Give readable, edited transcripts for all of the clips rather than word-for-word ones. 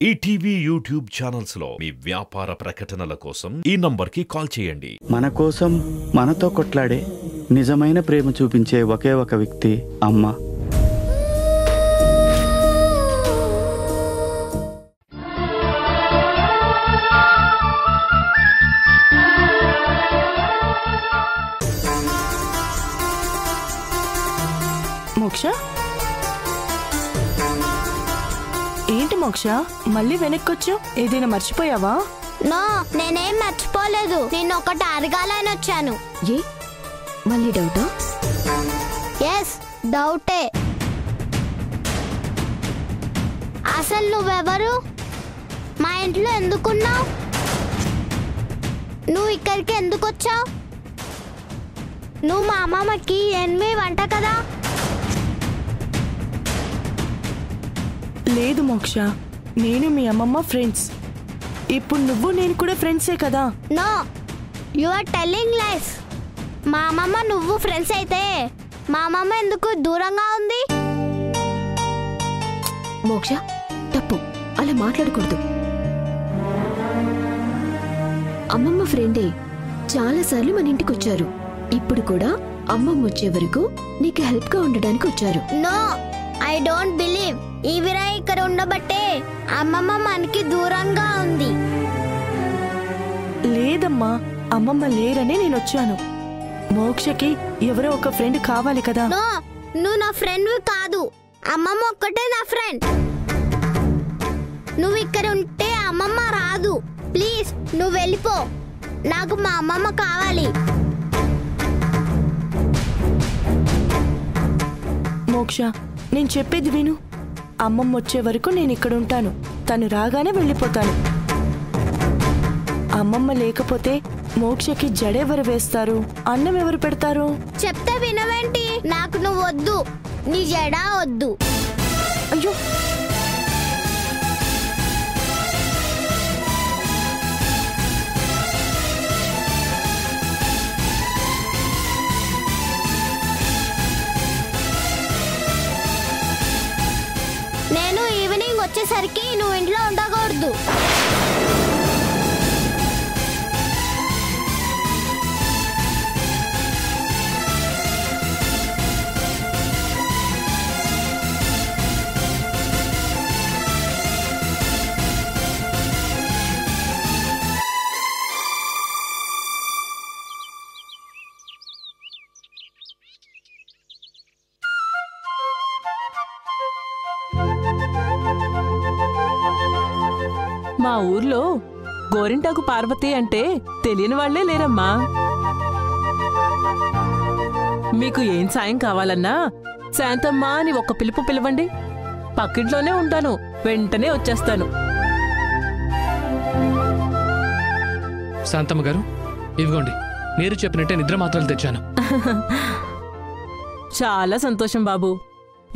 ETV YouTube channels లో మీ వ్యాపార ప్రకటనల కోసం ఈ నంబర్కి కాల్ చేయండి. మన కోసం మనతో కొట్లాడే నిజమైన ప్రేమ చూపించే ఒకే ఒక వ్యక్తి అమ్మ. మోక్ష, ఏంటి మోక్ష మళ్ళీ వెనక్కొచ్చావు? ఏదైనా మర్చిపోయావా? నో, నేనేం మర్చిపోలేదు. నేను ఒకటి అడగాలని వచ్చాను. ఏ మళ్ళీ డౌటా? ఎస్, డౌటే. అసలు నువ్వెవరు? మా ఇంట్లో ఎందుకున్నావు? నువ్వు ఇక్కడికి ఎందుకు వచ్చావు? నువ్వు మా అమ్మమ్మకి ఎనిమి వంట కదా? లేదు మోక్ష, నేను మీ అమ్మమ్మ ఫ్రెండ్స్. ఇప్పుడు నువ్వు నేను కూడా ఫ్రెండ్సే కదా? No, you are telling lies. మా అమ్మమ్మ నువ్వు ఫ్రెండ్స్ అయితే మా అమ్మమ్మ ఎందుకు దూరంగా ఉంది? మోక్ష, తప్పు, అలా మాట్లాడకూడదు. అమ్మమ్మ ఫ్రెండే చాలాసార్లు మన ఇంటికి వచ్చారు. ఇప్పుడు కూడా అమ్మమ్మ వచ్చే వరకు నీకు హెల్ప్ గా ఉండడానికి వచ్చారు. No, I don't believe. ఈ వీరా ఇక్కడ ఉండబట్టే అమ్మమ్మ మనకి దూరంగా ఉంది. లేదమ్మా, అమ్మమ్మ లేరనే నేను వచ్చాను. మోక్షకి ఎవరో ఒక ఫ్రెండ్ కావాలి కదా? నో, నువ్వు నా ఫ్రెండ్ కాదు. అమ్మమ్మ ఒక్కటే నా ఫ్రెండ్. నువ్వు ఇక్కడ ఉంటే అమ్మమ్మ రాదు. ప్లీజ్ నువ్వు వెళ్ళిపో. నాకు మా అమ్మమ్మ కావాలి. మోక్ష, నేను చెప్పేది విను. అమ్మమ్మ వచ్చే వరకు నేను ఇక్కడ ఉంటాను. తను రాగానే వెళ్ళిపోతాను. అమ్మమ్మ లేకపోతే మోక్షకి జడెవరు వేస్తారు? అన్నం ఎవరు పెడతారు? చెప్తే వినవేంటి? నాకు నువ్వు వద్దు, నీ జడ వద్దు. అయ్యో, నేను ఈవినింగ్ వచ్చేసరికి నువ్వు ఇంట్లో ఉండకూడదు. మా ఊర్లో గోరింటాకు పార్వతి అంటే తెలియని వాళ్లే లేరమ్మా. మీకు ఏం సాయం కావాలన్నా శాంతమ్మా అని ఒక్క పిలుపు పిలవండి. పక్కింట్లోనే ఉంటాను, వెంటనే వచ్చేస్తాను. శాంతమ్మ గారు, ఇదిగోండి, మీరు చెప్పినట్టే నిద్ర మాత్రలు తెచ్చాను. చాలా సంతోషం బాబు.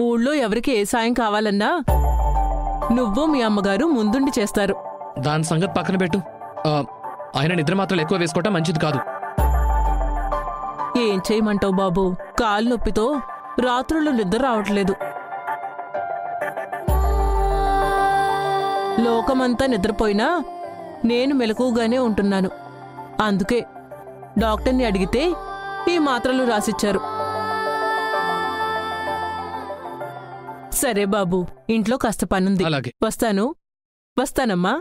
ఊళ్ళో ఎవరికి ఏ సాయం కావాలన్నా నువ్వు మీ అమ్మగారు ముందుండి చేస్తారు. దాని సంగతి పక్కన పెట్టు. ఆయన నిద్ర మాత్రలు ఎక్కువ వేసుకోవటం మంచిది కాదు. ఏం చేయమంటావు బాబు? కాలు నొప్పితో రాత్రులు నిద్ర రావట్లేదు. లోకమంతా నిద్రపోయినా నేను మెలకుగానే ఉంటున్నాను. అందుకే డాక్టర్ని అడిగితే ఈ మాత్రలు రాసిచ్చారు. సరే బాబు, ఇంట్లో కాస్త పనుంది. అలాగే. వస్తానమ్మా.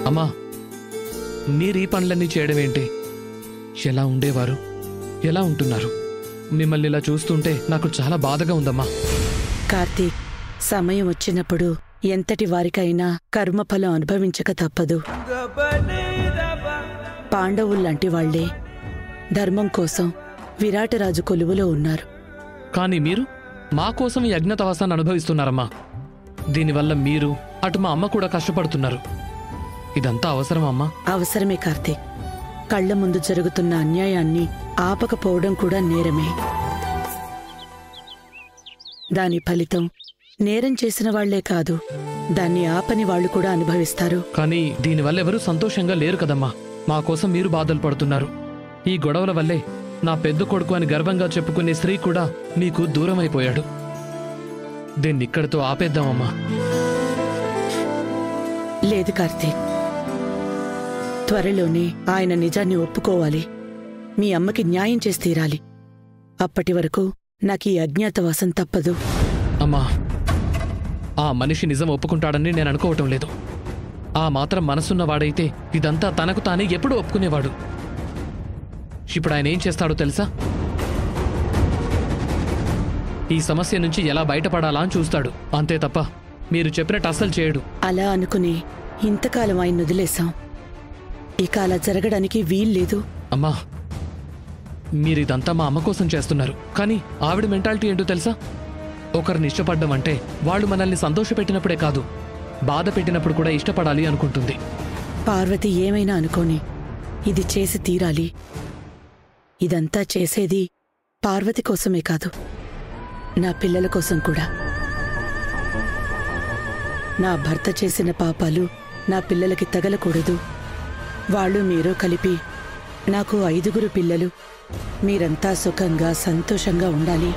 అమ్మా, మీరు ఈ పనులన్నీ చేయడం ఏంటి? ఎలా ఉండేవారు, ఎలా ఉంటున్నారు? మిమ్మల్ని ఇలా చూస్తుంటే నాకు చాలా బాధగా ఉందమ్మా. కార్తీక్, సమయం వచ్చినప్పుడు ఎంతటి వారికైనా కర్మఫలం అనుభవించక తప్పదు. పాండవుల్లాంటి వాళ్లే ధర్మం కోసం విరాటరాజు కొలువులో ఉన్నారు. కానీ మీరు మా కోసం ఈ అజ్ఞాతవాసాన్ని అనుభవిస్తున్నారమ్మా. దీనివల్ల మీరు అటు మా అమ్మ కూడా కష్టపడుతున్నారు. ఇదంతా అవసరమమ్మా? అవసరమే కార్తీక్. కళ్ల ముందు జరుగుతున్న అన్యాయాన్ని ఆపకపోవడం కూడా నేరమే. దాని ఫలితం నేరం చేసిన వాళ్లే కాదు, దాన్ని ఆపని వాళ్ళు కూడా అనుభవిస్తారు. కానీ దీనివల్ల ఎవరూ సంతోషంగా లేరు కదమ్మా. మా కోసం మీరు బాధలు పడుతున్నారు. ఈ గొడవల వల్లే నా పెద్ద కొడుకు అని గర్వంగా చెప్పుకునే స్త్రీ కూడా మీకు దూరమైపోయాడు. దీన్నిక్కడితో ఆపేద్దామమ్మా. లేదు కార్తీక్, త్వరలోనే ఆయన నిజాన్ని ఒప్పుకోవాలి. మీ అమ్మకి న్యాయం చేసి తీరాలి. అప్పటి వరకు నాకీ అజ్ఞాతవాసం తప్పదు. అమ్మా, ఆ మనిషి నిజం ఒప్పుకుంటాడని నేను అనుకోవటం లేదు. ఆ మాత్రం మనసున్నవాడైతే ఇదంతా తనకు తానే ఎప్పుడూ ఒప్పుకునేవాడు. ఇప్పుడు ఆయన ఏం చేస్తాడో తెలుసా? ఈ సమస్య నుంచి ఎలా బయటపడాలా అని చూస్తాడు, అంతే తప్ప మీరు చెప్పినట్టు అస్సలు చేయడు. అలా అనుకుని ఇంతకాలం ఆయన వదిలేశాం. ఇక అలా జరగడానికి వీల్లేదు. అమ్మా, మీరిదంతా మా అమ్మ కోసం చేస్తున్నారు. కానీ ఆవిడ మెంటాలిటీ ఏంటో తెలుసా? ఒకరిని ఇష్టపడ్డం అంటే వాళ్ళు మనల్ని సంతోషపెట్టినప్పుడే కాదు, బాధ పెట్టినప్పుడు కూడా ఇష్టపడాలి అనుకుంటుంది. పార్వతి ఏమైనా అనుకోని ఇది చేసి తీరాలి. ఇదంతా చేసేది పార్వతి కోసమే కాదు, నా పిల్లల కోసం కూడా. నా భర్త చేసిన పాపాలు నా పిల్లలకి తగలకూడదు. వాళ్ళు మీరు కలిపి నాకు 5 పిల్లలు. మీరంతా సుఖంగా సంతోషంగా ఉండాలి.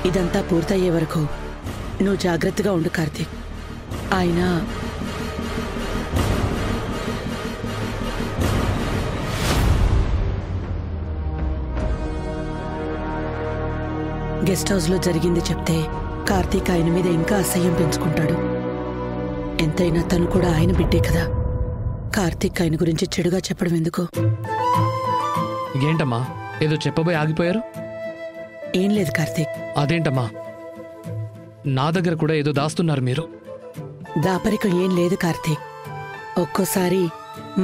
ఇదంతా పూర్తయ్యే వరకు నువ్వు జాగ్రత్తగా ఉండు కార్తీక్. ఆయన గెస్ట్ హౌస్లో జరిగింది చెప్తే కార్తీక్ ఆయన మీద ఇంకా అసహ్యం పెంచుకుంటాడు. ఎంతైనా తను కూడా ఆయన బిడ్డే కదా. కార్తీక్ ఆయన గురించి చెడుగా చెప్పడం ఎందుకు? ఏంటమ్మా, ఏదో చెప్పబోయి ఆగిపోయారు? ఏం లేదు కార్తీక్. అదేంటమ్మా, నా దగ్గర కూడా ఏదో దాస్తున్నారు మీరు. దాపరికం ఏం లేదు కార్తీక్. ఒక్కోసారి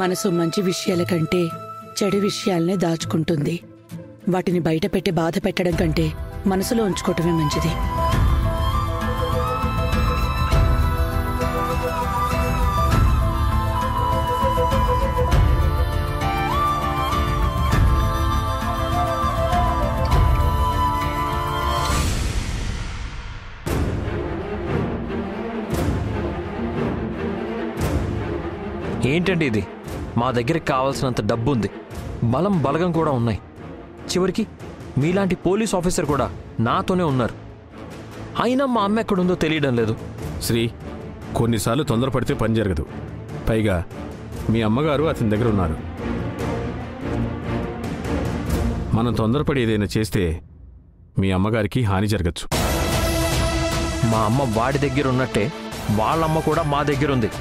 మనసు మంచి విషయాల కంటే చెడు విషయాలనే దాచుకుంటుంది. వాటిని బయట పెట్టి బాధ పెట్టడం కంటే మనసులో ఉంచుకోవటమే మంచిది. ఏంటండి ఇది? మా దగ్గరికి కావాల్సినంత డబ్బు ఉంది, బలం బలగం కూడా ఉన్నాయి. చివరికి మీలాంటి పోలీస్ ఆఫీసర్ కూడా నాతోనే ఉన్నారు. అయినా మా అమ్మ ఎక్కడుందో తెలియడం లేదు. శ్రీ, కొన్నిసార్లు తొందరపడితే పని జరగదు. పైగా మీ అమ్మగారు అతని దగ్గర ఉన్నారు. మనం తొందరపడి ఏదైనా చేస్తే మీ అమ్మగారికి హాని జరగచ్చు. మా అమ్మ వాడి దగ్గర ఉన్నట్టే వాళ్ళమ్మ కూడా మా దగ్గర ఉంది.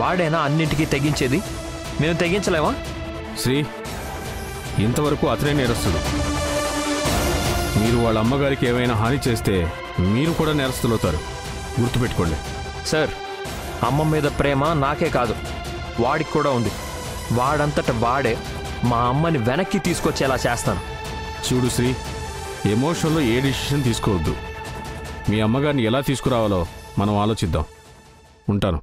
వాడేనా అన్నింటికీ తెగించేది? మేము తెగించలేమా? శ్రీ, ఇంతవరకు అతనే నేరస్తుడు. మీరు వాళ్ళ అమ్మగారికి ఏమైనా హాని చేస్తే మీరు కూడా నేరస్తులవుతారు. గుర్తుపెట్టుకోండి. సార్, అమ్మ మీద ప్రేమ నాకే కాదు, వాడికి కూడా ఉంది. వాడంతట వాడే మా అమ్మని వెనక్కి తీసుకొచ్చేలా చేస్తాను. చూడు శ్రీ, ఎమోషన్లో ఏ డిసిషన్ తీసుకోవద్దు. మీ అమ్మగారిని ఎలా తీసుకురావాలో మనం ఆలోచిద్దాం. ఉంటాను.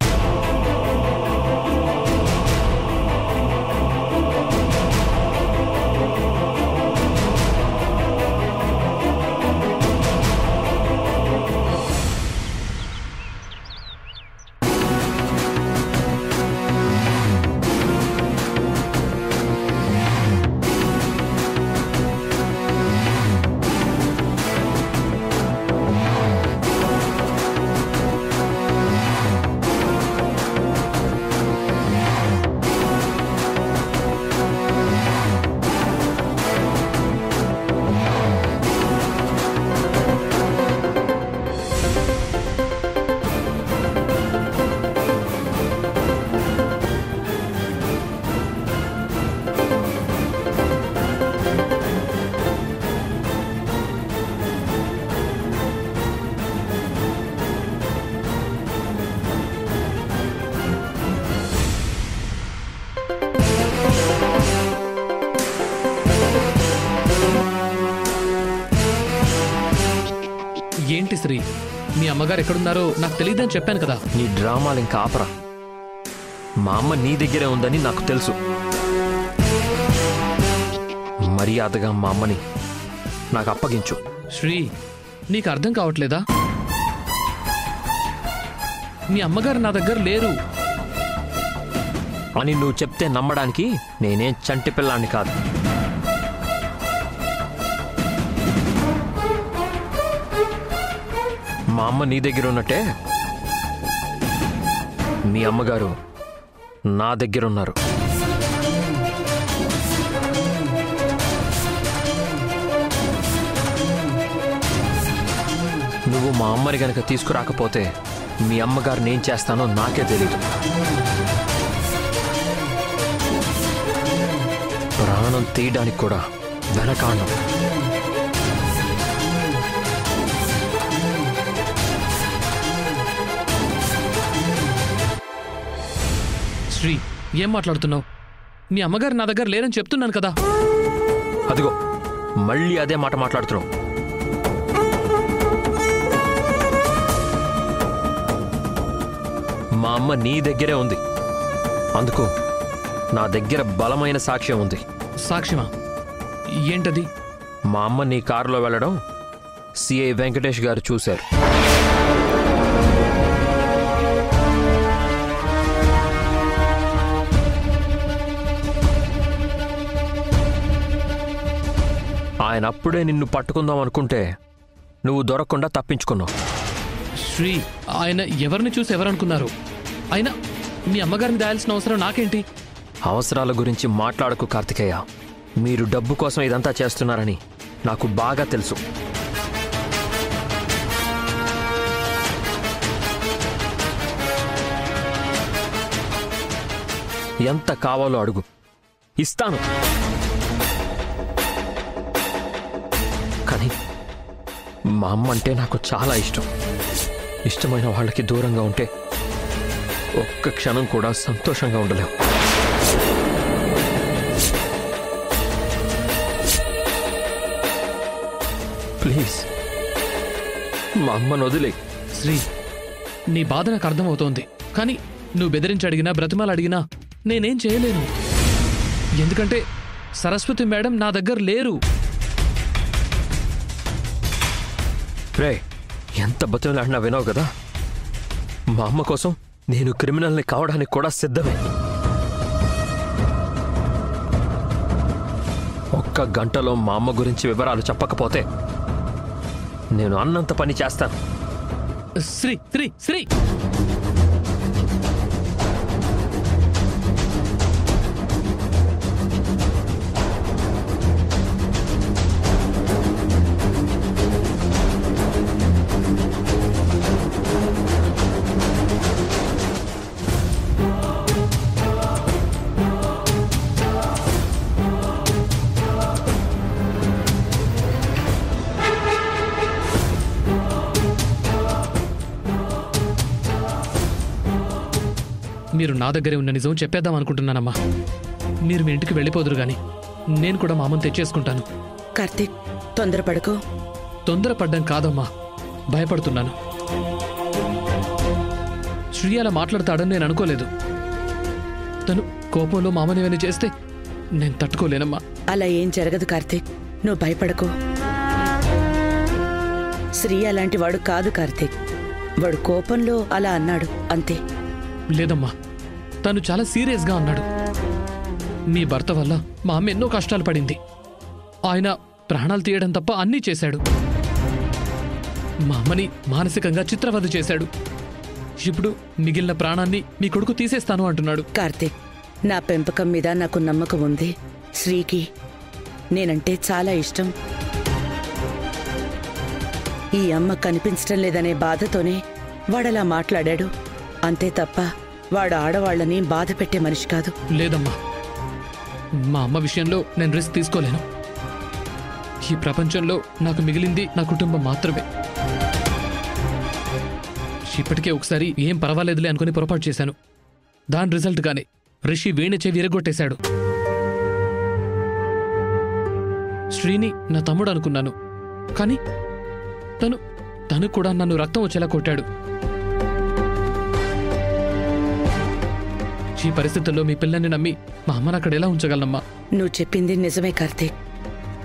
ఏంటి శ్రీ, మీ అమ్మగారు ఎక్కడున్నారో నాకు తెలియదని చెప్పాను కదా. నీ డ్రామాలు ఇంకా ఆపరా. మా అమ్మ నీ దగ్గరే ఉందని నాకు తెలుసు. మర్యాదగా మా అమ్మని నాకు అప్పగించు. శ్రీ, నీకు అర్థం కావట్లేదా? మీ అమ్మగారు నా దగ్గర లేరు అని నువ్వు చెప్తే నమ్మడానికి నేనేం చంటి పిల్లాన్ని కాదు. మా అమ్మ నీ దగ్గర ఉన్నట్టే మీ అమ్మగారు నా దగ్గర ఉన్నారు. నువ్వు మా అమ్మని గనక తీసుకురాకపోతే మీ అమ్మగారు నేను చేస్తానో నాకే తెలీదు. ప్రాణం తీయడానికి కూడా వెనకాడను. శ్రీ, ఏం మాట్లాడుతున్నావు? మీ అమ్మగారు నా దగ్గర లేరని చెప్తున్నాను కదా. అదిగో మళ్ళీ అదే మాట మాట్లాడుతున్నావు. మా అమ్మ నీ దగ్గరే ఉంది. అందుకు నా దగ్గర బలమైన సాక్ష్యం ఉంది. సాక్ష్యమా? ఏంటది? మా అమ్మ నీ కారులో వెళ్ళడం సిఐ వెంకటేష్ గారు చూశారు. ఆయన అప్పుడే నిన్ను పట్టుకుందాం అనుకుంటే నువ్వు దొరకకుండా తప్పించుకున్నావు. శ్రీ, ఆయన ఎవరిని చూసి ఎవరనుకున్నారు? ఆయన మీ అమ్మగారిని దాయాల్సిన అవసరం నాకేంటి? అవసరాల గురించి మాట్లాడకు కార్తికేయ. మీరు డబ్బు కోసం ఇదంతా చేస్తున్నారని నాకు బాగా తెలుసు. ఎంత కావాలో అడుగు, ఇస్తాను. కానీ మా అమ్మ అంటే నాకు చాలా ఇష్టం. ఇష్టమైన వాళ్ళకి దూరంగా ఉంటే ఒక్క క్షణం కూడా సంతోషంగా ఉండలేవు. ప్లీజ్ మా అమ్మను వదిలే. శ్రీ, నీ బాధ నాకు అర్థమవుతోంది. కానీ నువ్వు బెదిరించి అడిగినా బ్రతిమాలు అడిగినా నేనేం చేయలేను. ఎందుకంటే సరస్వతి మేడం నా దగ్గర లేరు. రే, ఎంత బతిమలాడినా వినవు కదా. మా అమ్మ కోసం నేను క్రిమినల్ని కావడానికి కూడా సిద్ధమే. ఒక్క గంటలో మా అమ్మ గురించి వివరాలు చెప్పకపోతే నేను అన్నంత పని చేస్తాను. శ్రీ శ్రీ శ్రీ మీరు నా దగ్గరే ఉన్న నిజం చెప్పేద్దాం అనుకుంటున్నానమ్మా. మీరు మీ ఇంటికి వెళ్ళిపోదురు గాని నేను కూడా మా అమ్మని తెచ్చేసుకుంటాను. కార్తీక్, తొందరపడకు. తొందరపడ్డం కాదమ్మా, భయపడుతున్నాను. శ్రీ అలా మాట్లాడతాడని నేను అనుకోలేదు. తను కోపంలో మా అమ్మని ఏమైనా చేస్తే నేను తట్టుకోలేనమ్మా. అలా ఏం జరగదు కార్తీక్, నువ్వు భయపడకు. శ్రీ అలాంటి వాడు కాదు కార్తీక్. వాడు కోపంలో అలా అన్నాడు అంతే. లేదమ్మా, తను చాలా సీరియస్గా అన్నాడు. మీ భర్త వల్ల మా అమ్మ ఎన్నో కష్టాలు పడింది. ఆయన ప్రాణాలు తీయడం తప్ప అన్నీ చేశాడు. మా అమ్మని మానసికంగా చిత్రవధ చేశాడు. ఇప్పుడు మిగిలిన ప్రాణాన్ని మీ కొడుకు తీసేస్తాను అంటున్నాడు. కార్తీక్, నా పెంపకం మీద నాకు నమ్మకం ఉంది. శ్రీకి నేనంటే చాలా ఇష్టం. ఈ అమ్మ కనిపించడం లేదనే బాధతోనే వాడలా మాట్లాడాడు అంతే తప్ప వాడు ఆడవాళ్ళని బాధ పెట్టే మనిషి కాదు. లేదమ్మా, మా అమ్మ విషయంలో నేను రిస్క్ తీసుకోలేను. ఈ ప్రపంచంలో నాకు మిగిలింది నా కుటుంబం మాత్రమే. ఇప్పటికే ఒకసారి ఏం పర్వాలేదులే అనుకుని పొరపాటు చేశాను. దాని రిజల్ట్గానే రిషి వీణిచే విరగొట్టేశాడు. శ్రీని నా తమ్ముడు అనుకున్నాను, కానీ తను కూడా నన్ను రక్తం వచ్చేలా కొట్టాడు. ఈ పరిస్థితుల్లో మీ పిల్లల్ని నమ్మి మా అమ్మను అక్కడ ఎలా ఉంచగలనమ్మా? నువ్వు చెప్పింది నిజమే కార్తీక్.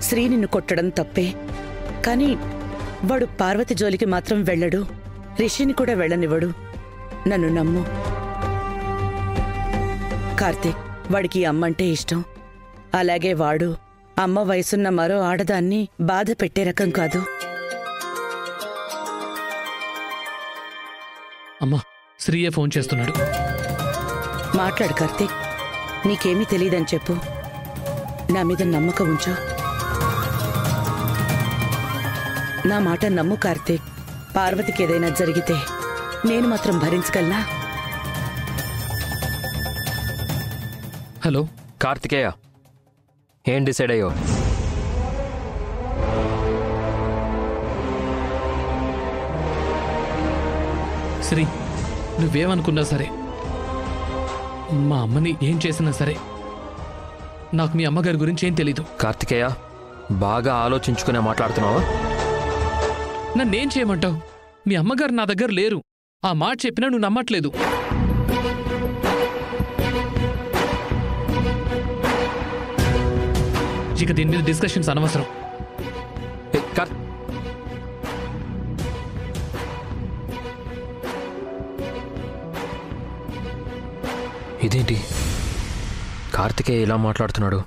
శ్రీ నిన్ను కొట్టడం తప్పే. కానీ వాడు పార్వతి జోలికి మాత్రం వెళ్ళడు, రిషిని కూడా వెళ్ళనివ్వడు. నన్ను నమ్ము కార్తీక్. వాడికి అమ్మంటే ఇష్టం. అలాగే వాడు అమ్మ వయసున్న మరో ఆడదాన్ని బాధ పెట్టే రకం కాదు. అమ్మా, శ్రీయే ఫోన్ చేస్తున్నాడు. మాట్లాడు కార్తీక్. నీకేమీ తెలియదని చెప్పు. నా మీద నమ్మకం ఉంచు. నా మాట నమ్ము కార్తీక్. పార్వతికి ఏదైనా జరిగితే నేను మాత్రం భరించగలనా? హలో కార్తికేయ, ఏం డిసైడ్ అయ్యో? శ్రీ, నువ్వేమనుకున్నా సరే, మా అమ్మని ఏం చేసినా సరే, నాకు మీ అమ్మగారి గురించి ఏం తెలీదు. కార్తికేయ, బాగా ఆలోచించుకునే మాట్లాడుతున్నావా? నన్నేం చేయమంటావు? మీ అమ్మగారు నా దగ్గర లేరు. ఆ మాట చెప్పినా నువ్వు నమ్మట్లేదు. ఇక దీని మీద డిస్కషన్స్ అనవసరం. ఇదేంటి కార్తికేయ ఇలా మాట్లాడుతున్నాడు?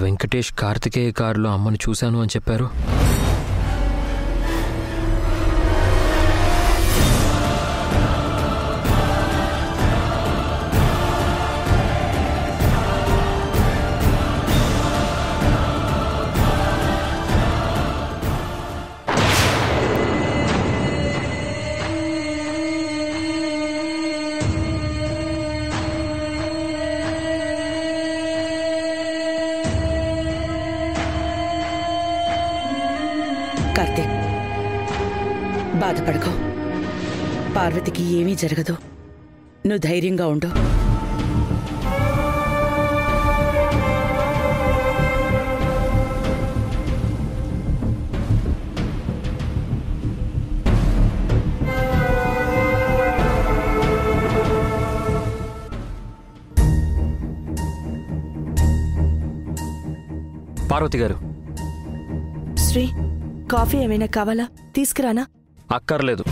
వెంకటేష్ కార్తికేయ కారులో అమ్మని చూశాను అని చెప్పారు. కార్తీక్, బాధపడకో. పార్వతికి ఏమీ జరగదు. నువ్వు ధైర్యంగా ఉండు. పార్వతి గారు, శ్రీ, కాఫీ ఏమైనా కావాలా? తీసుకురానా? అక్కర్లేదు.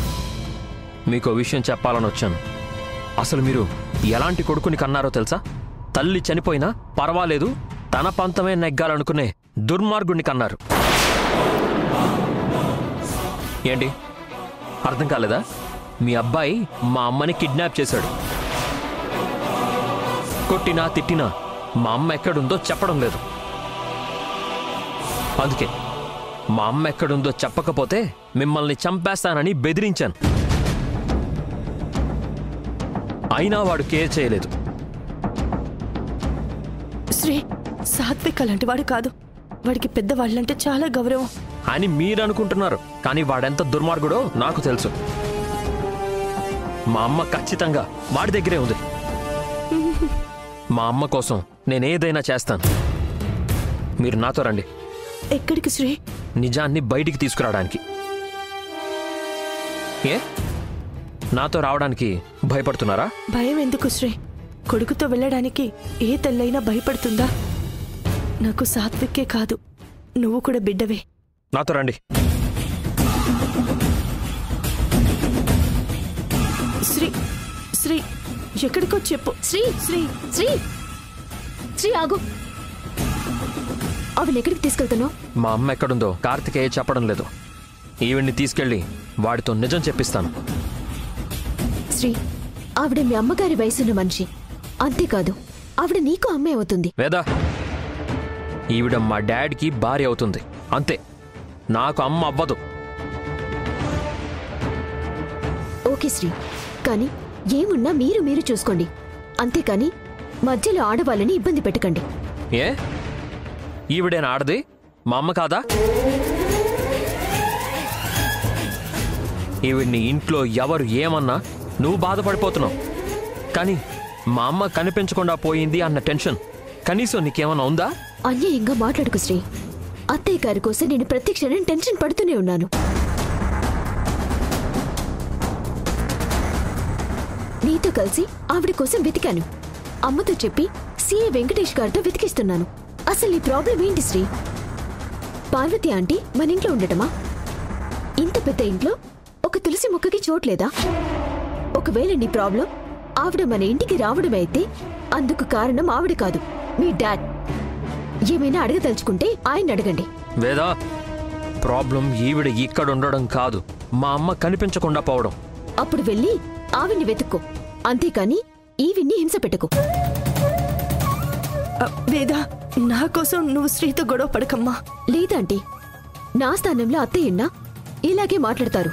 మీకు విషయం చెప్పాలని వచ్చాను. అసలు మీరు ఎలాంటి కొడుకుని కన్నారో తెలుసా? తల్లి చనిపోయినా పర్వాలేదు, తన పంతమే నెగ్గాలనుకునే దుర్మార్గుణ్ణి కన్నారు. ఏంటి, అర్థం కాలేదా? మీ అబ్బాయి మా అమ్మని కిడ్నాప్ చేశాడు. కొట్టినా తిట్టినా మా అమ్మ ఎక్కడుందో చెప్పడం లేదు. అందుకే మా అమ్మ ఎక్కడుందో చెప్పకపోతే మిమ్మల్ని చంపేస్తానని బెదిరించాను. అయినా వాడు కేర్ చేయలేదు. శ్రీ, సాత్విక్ అలాంటి వాడు కాదు. వాడికి పెద్దవాళ్ళంటే చాలా గౌరవం అని మీరు అనుకుంటున్నారు, కానీ వాడెంత దుర్మార్గుడో నాకు తెలుసు. మా అమ్మ ఖచ్చితంగా వాడి దగ్గరే ఉంది. మా అమ్మ కోసం నేనేదైనా చేస్తాను. మీరు నాతో రండి. ఎక్కడికి శ్రీ? నిజాన్ని బయటికి తీసుకురావడానికి. ఏ, నాతో రావడానికి భయపడుతున్నారా? భయం ఎందుకు శ్రీ? కొడుకుతో వెళ్ళడానికి ఏ తల్లైనా భయపడుతుందా? నాకు సాత్విక్కే కాదు, నువ్వు కూడా బిడ్డవే. నాతో రండి. శ్రీ, శ్రీ, ఎక్కడికో చెప్పు. శ్రీ శ్రీ శ్రీ శ్రీ ఆగు. ఆవిడ ఎక్కడికి తీసుకెళ్తున్నావు? మా అమ్మ ఎక్కడుందో కార్తికేయ చెప్పడం లేదు. ఈవిడ్ని తీసుకెళ్ళి వాడితో నిజం చెప్పిస్తాను. శ్రీ, ఆవిడ మీ అమ్మగారి వయసున్న మనిషి. అంతేకాదు, ఆవిడ నీకు అమ్మే అవుతుంది. వేదా, ఈవిడ మా డాడీకి భార్య అవుతుంది, అంతే. నాకు అమ్మ అవ్వదు. ఓకే శ్రీ, కానీ ఏమున్నా మీరు చూసుకోండి. అంతేకాని మధ్యలో ఆడవాళ్ళని ఇబ్బంది పెట్టకండి. ఏ, ఈవిడేనా ఆడది? మా అమ్మ కాదా? ఈవిడ్ని ఇంట్లో ఎవరు ఏమన్నా నువ్వు బాధపడిపోతున్నావు, కానీ మా అమ్మ కనిపించకుండా పోయింది అన్న టెన్షన్ కనీసం నీకేమన్నా ఉందా? అన్యాయంగా మాట్లాడుకు శ్రీ. అత్తయ్య గారి కోసం నేను ప్రతి క్షణం టెన్షన్ పడుతూనే ఉన్నాను. నీతో కలిసి ఆవిడ కోసం వెతికాను. అమ్మతో చెప్పి సిఏ వెంకటేష్ గారితో వెతికిస్తున్నాను. అసలు నీ ప్రాబ్లం ఏంటి శ్రీ? పార్వతి ఆంటీ మన ఇంట్లో ఉండటమా? ఇంత పెద్ద ఇంట్లో ఒక తులసి మొక్కకి చోట్లేదా? ఒకవేళ నీ ప్రాబ్లం ఆవిడ మన ఇంటికి రావడమైతే అందుకు కారణం ఆవిడ కాదు, మీ డాడ్. ఏమైనా అడగదలుచుకుంటే ఆయన అడగండి. వేదా, ప్రాబ్లం ఈవిడ ఇక్కడ ఉండడం కాదు, మా అమ్మ కనిపించకుండా పోవడం. అప్పుడు వెళ్ళి ఆవిడ్ని వెతుక్కో, అంతేకాని ఈవిడ్ని హింస పెట్టుకో. వేదా, నా కోసం నువ్వు శ్రీతో గొడవ పడకమ్మా. లేదంటే నా స్థానంలో అత్తయ్యన్నా ఇలాగే మాట్లాడతారు.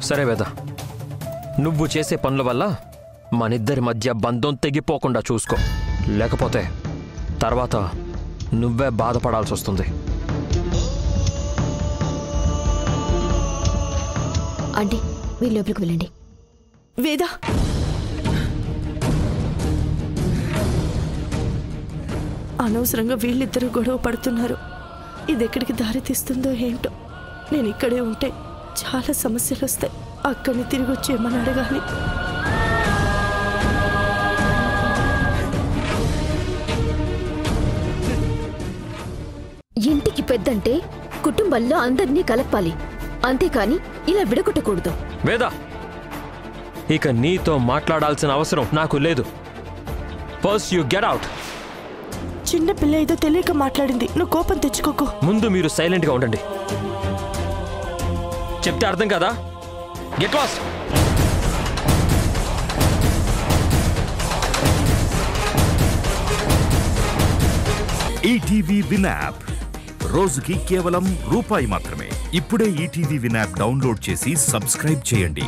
సరే వేద, నువ్వు చేసే పనుల వల్ల మనిద్దరి మధ్య బంధం తెగిపోకుండా చూసుకో, లేకపోతే తర్వాత నువ్వే బాధపడాల్సి వస్తుంది. ఆంటీ, మీరు లోపలికి వెళ్ళండి. వేదా, అనవసరంగా వీళ్ళిద్దరూ గొడవ పడుతున్నారు. ఇది ఎక్కడికి దారి తీస్తుందో ఏంటో. నేను ఇక్కడే ఉంటే చాలా సమస్యలు వస్తాయి. అక్కడిని తిరిగి వచ్చేయమని అడగాలి. ఇంటికి పెద్దంటే కుటుంబంలో అందరినీ కలపాలి, అంతేకాని ఇలా విడగొట్టకూడదు. వేద, ఇక నీతో మాట్లాడాల్సిన అవసరం నాకు లేదు. First you get out. చిన్న పిల్ల ఏదో తెలియక మాట్లాడింది, నువ్వు కోపం తెచ్చుకోకు. ముందు మీరు సైలెంట్గా ఉండండి. చెప్తే అర్థం కదా? Get lost. ETV win app రోజుకి కేవలం రూపాయి మాత్రమే. ఇప్పుడే ఈటీవీ విన్ యాప్ డౌన్లోడ్ చేసి సబ్స్క్రైబ్ చేయండి.